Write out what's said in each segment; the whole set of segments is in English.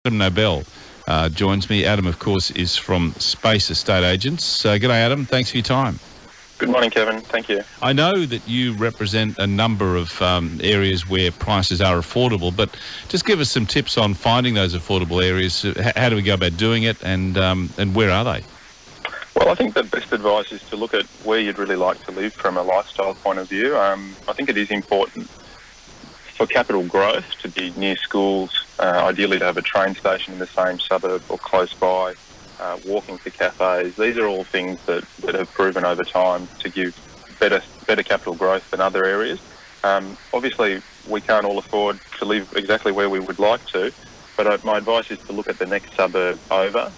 Adam Nobel joins me. Adam, of course, is from Space Estate Agents. G'day, Adam. Thanks for your time. Good morning, Kevin. Thank you. I know that you represent a number of areas where prices are affordable, but just give us some tips on finding those affordable areas. How do we go about doing it, and where are they? Well, I think the best advice is to look at where you'd really like to live from a lifestyle point of view. I think it is important for capital growth to be near schools, ideally to have a train station in the same suburb or close by, walking to cafes. These are all things that have proven over time to give better capital growth than other areas. Obviously, we can't all afford to live exactly where we would like to, but my advice is to look at the next suburb over,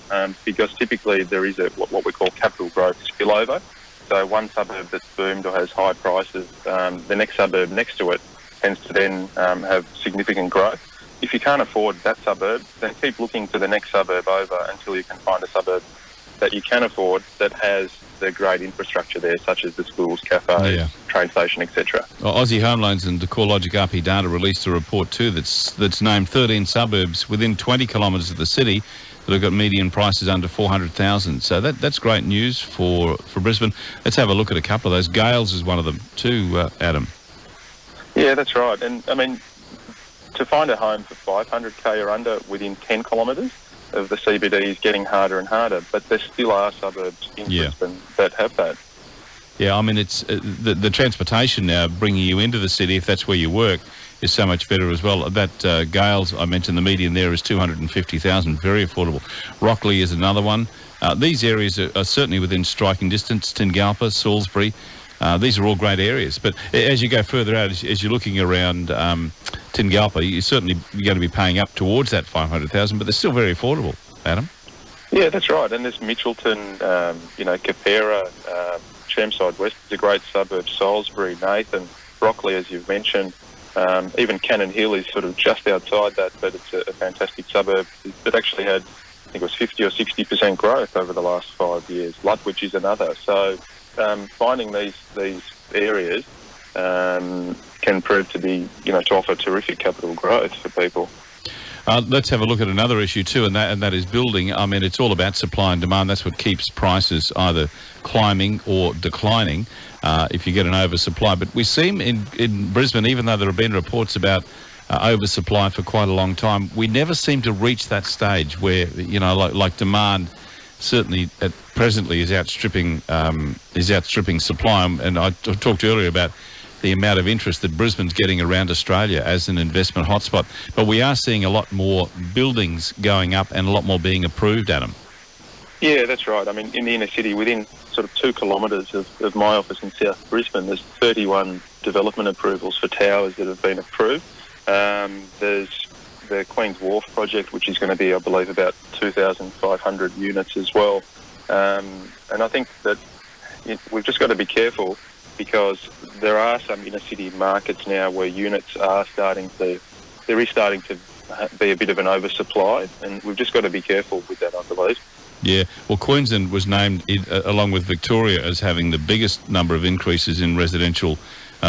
because typically there is what we call capital growth spillover. So one suburb that's boomed or has high prices, the next suburb next to it tends to then have significant growth. If you can't afford that suburb, then keep looking to the next suburb over until you can find a suburb that you can afford that has the great infrastructure there, such as the schools, cafes, train station, etc. Well, Aussie Home Loans and CoreLogic RP Data released a report too that's named 13 suburbs within 20 kilometres of the city that have got median prices under 400,000. So that's great news for Brisbane. Let's have a look at a couple of those. Gales is one of them too, Adam. Yeah, that's right. And I mean, to find a home for 500k or under within 10 kilometres of the CBD is getting harder and harder, but there still are suburbs in Brisbane that have that. Yeah, I mean, it's the transportation now bringing you into the city, if that's where you work, is so much better as well. That Gales, I mentioned, the median there is 250,000, very affordable. Rockley is another one. These areas are certainly within striking distance. Tingalpa, Salisbury, these are all great areas. But as you go further out, as you're looking around Tingalpa, you're certainly going to be paying up towards that 500,000, but they're still very affordable, Adam. Yeah, that's right. And there's Mitchelton, Capera, Chermside West is a great suburb, Salisbury, Nathan, Rockley, as you've mentioned. Even Cannon Hill is sort of just outside that, but it's a fantastic suburb. It actually had, I think it was 50 or 60% growth over the last 5 years. Lutwyche is another. So finding these areas can prove to be, to offer terrific capital growth for people. Let's have a look at another issue too, and that is building. I mean, it's all about supply and demand. That's what keeps prices either climbing or declining if you get an oversupply. But we seem in Brisbane, even though there have been reports about oversupply for quite a long time, we never seem to reach that stage where, like demand certainly presently is outstripping supply. And I talked earlier about the amount of interest that Brisbane's getting around Australia as an investment hotspot. But we are seeing a lot more buildings going up and a lot more being approved, Adam. Yeah, that's right. I mean, in the inner city, within sort of 2 kilometres of my office in South Brisbane, there's 31 development approvals for towers that have been approved. There's the Queen's Wharf project, which is going to be, I believe, about 2,500 units as well. And I think that we've just got to be careful, because there are some inner city markets now where units are starting to be a bit of an oversupply, and we've just got to be careful with that, I believe. Yeah, well, Queensland was named, along with Victoria, as having the biggest number of increases in residential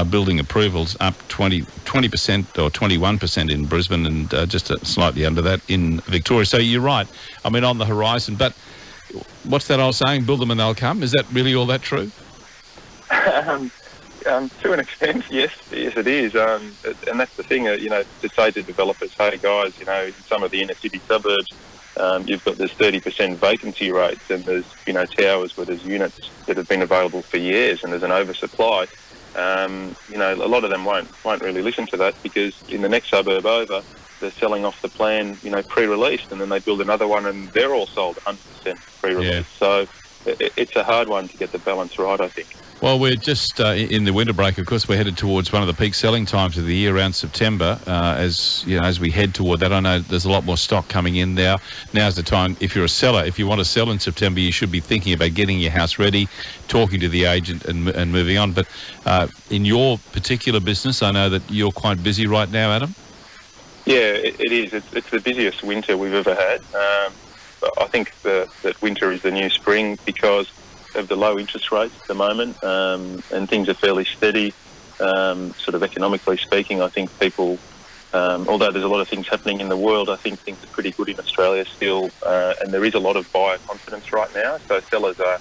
building approvals, up 20% or 21% in Brisbane, and just slightly under that in Victoria. So you're right, I mean, on the horizon. But what's that old saying, build them and they'll come? Is that really all that true? To an extent, yes it is. And that's the thing, to say to developers, hey guys, in some of the inner city suburbs, you've got this 30% vacancy rates, and there's, towers where there's units that have been available for years and there's an oversupply. A lot of them won't really listen to that, because in the next suburb over, they're selling off the plan, pre-released, and then they build another one and they're all sold 100% pre-released. Yeah. So it's a hard one to get the balance right, I think. Well, we're just in the winter break. Of course, we're headed towards one of the peak selling times of the year, around September. As we head toward that, I know there's a lot more stock coming in now. Now's the time. If you're a seller, if you want to sell in September, you should be thinking about getting your house ready, talking to the agent, and moving on. But in your particular business, I know that you're quite busy right now, Adam. Yeah, it is. It's the busiest winter we've ever had. I think that winter is the new spring because of the low interest rates at the moment, and things are fairly steady. Sort of economically speaking, I think people Although there's a lot of things happening in the world, I think things are pretty good in Australia still, and there is a lot of buyer confidence right now. So sellers are,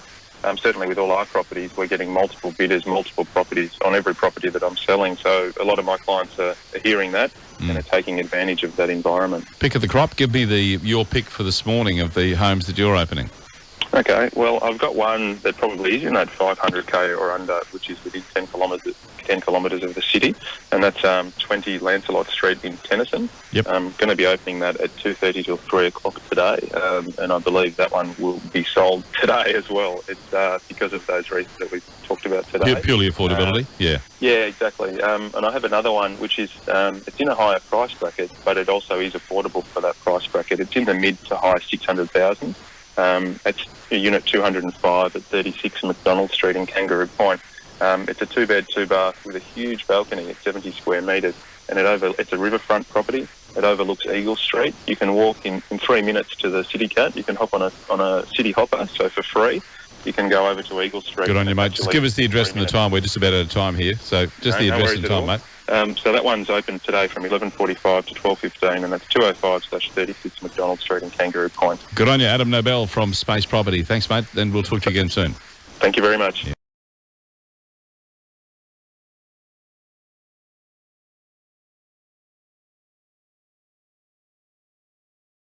certainly with all our properties, we're getting multiple bidders, multiple properties on every property that I'm selling. So a lot of my clients are hearing that and are taking advantage of that environment. Pick of the crop. Give me your pick for this morning of the homes that you're opening. Okay, well, I've got one that probably is in that 500k or under, which is within 10 kilometres of the city, and that's 20 Lancelot Street in Tennyson. Yep. I'm going to be opening that at 2:30 till 3 o'clock today, and I believe that one will be sold today as well. It's because of those reasons that we've talked about today. Purely affordability, yeah. Yeah, exactly. And I have another one which is, it's in a higher price bracket, but it also is affordable for that price bracket. It's in the mid to high 600,000. It's unit 205 at 36 McDonald Street in Kangaroo Point. It's a 2-bed, 2-bath with a huge balcony at 70 square metres, and it's a riverfront property. It overlooks Eagle Street. You can walk in 3 minutes to the City Cat. You can hop on a City Hopper, so for free. You can go over to Eagle Street. Good on you, mate. Just give us the address and the time. We're just about out of time here, so just the address and time, mate. So that one's open today from 11:45 to 12:15, and that's 205/36 McDonald Street in Kangaroo Point. Good on you, Adam Nobel from Space Property. Thanks, mate, and we'll talk to you again soon. Thank you very much. Yeah.